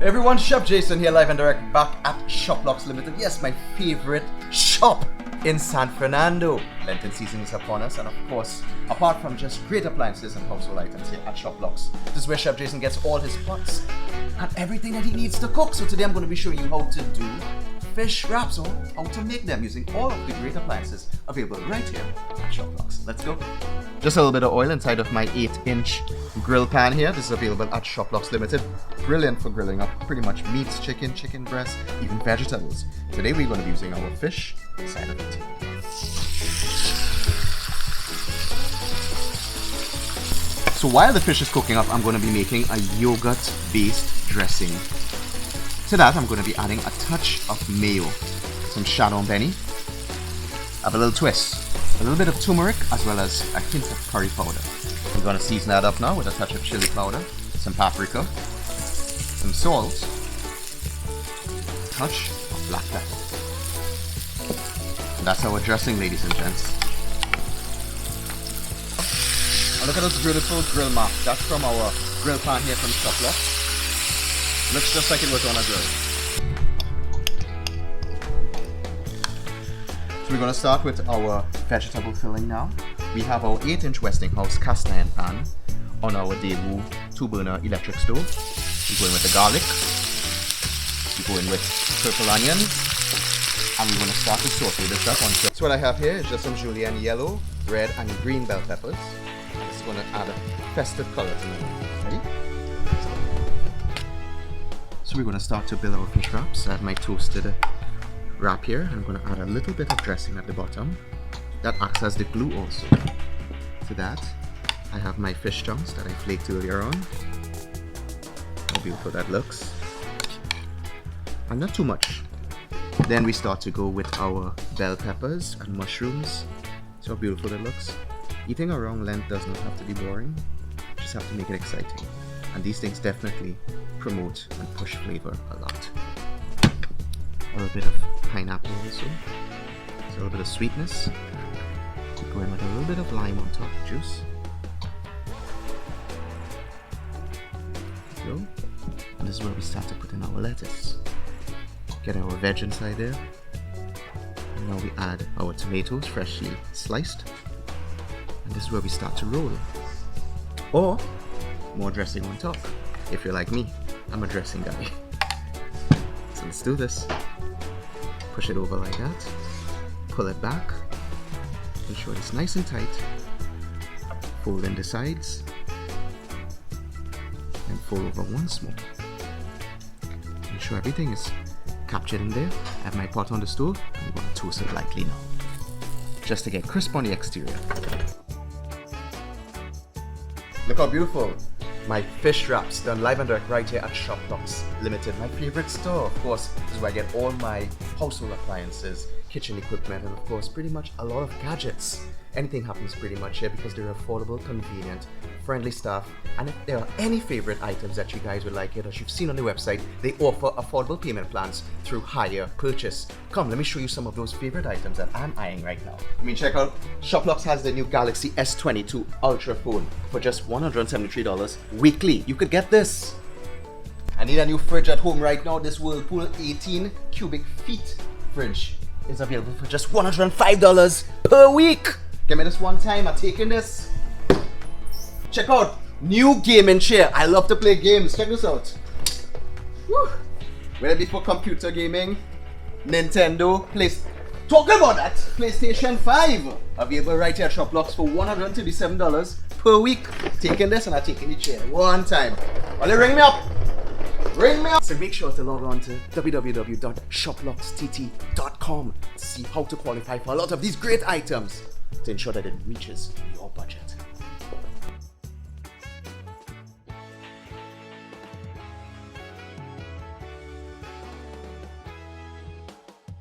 Everyone, Chef Jason here, live and direct, back at ShopLUX Limited. Yes, my favorite shop in San Fernando. Lenten season is upon us, and of course, apart from just great appliances and household items here at ShopLUX, this is where Chef Jason gets all his pots and everything that he needs to cook. So today I'm going to be showing you how to do fish wraps, or how to make them using all of the great appliances available right here at ShopLUX. Let's go. Just a little bit of oil inside of my 8-inch grill pan here. This is available at ShopLUX Limited. Brilliant for grilling up pretty much meats, chicken breast, even vegetables. Today we're going to be using our fish side of it. So while the fish is cooking up, I'm going to be making a yogurt-based dressing. To that, I'm going to be adding a touch of mayo, some Chardon Benny, have a little twist, a little bit of turmeric, as well as a hint of curry powder. I'm going to season that up now with a touch of chili powder, some paprika, some salt, a touch of black pepper. And that's our dressing, ladies and gents. And look at those beautiful grill marks. That's from our grill pan here from ShopLUX. Looks just like it was on a grill. So we're going to start with our vegetable filling now. We have our 8-inch Westinghouse cast iron pan on our Daewoo 2-burner electric stove. We're going with the garlic. We're going with purple onions. And we're going to start to saute this up. So what I have here is just some julienne yellow, red and green bell peppers. I'm just going to add a festive color to them. Ready? So we're going to start to build our fish wraps. I have my toasted wrap here. I'm going to add a little bit of dressing at the bottom. That acts as the glue also. To that, I have my fish chunks that I flaked earlier on. How beautiful that looks. And not too much. Then we start to go with our bell peppers and mushrooms. See how beautiful that looks. Eating a round length does not have to be boring. You just have to make it exciting. And these things definitely promote and push flavor a lot. A little bit of pineapple also. It's a little bit of sweetness. Go in with a little bit of lime on top, juice. There we go. And this is where we start to put in our lettuce. Get our veg inside there. And now we add our tomatoes, freshly sliced. And this is where we start to roll. Or more dressing on top. If you're like me, I'm a dressing guy. So let's do this. Push it over like that. Pull it back. Ensure it's nice and tight. Fold in the sides. And fold over once more. Ensure everything is captured in there. I have my pot on the stove. I'm going to toast it lightly now. Just to get crisp on the exterior. Look how beautiful. My fish wraps done live and direct right here at ShopLUX Limited. My favorite store, of course. This is where I get all my household appliances, kitchen equipment, and of course pretty much a lot of gadgets. Anything happens pretty much here because they're affordable, convenient, friendly staff, and if there are any favorite items that you guys would like here that you've seen on the website, they offer affordable payment plans through hire purchase. Come, let me show you some of those favorite items that I'm eyeing right now. I mean, check out, ShopLUX has the new Galaxy S22 Ultra phone for just $173 weekly. You could get this. I need a new fridge at home right now. This Whirlpool 18 cubic feet fridge is available for just $105 per week. Give me this one time, I'm taking this. Check out, new gaming chair. I love to play games. Check this out. Woo. Whether it be for computer gaming, Nintendo, talking about that, PlayStation 5. Available right here at ShopLUX for $137 per week. Taking this and I'm taking the chair one time. Well, ring me up. Ring me up. So make sure to log on to www.shopluxtt.com to see how to qualify for a lot of these great items to ensure that it reaches your budget.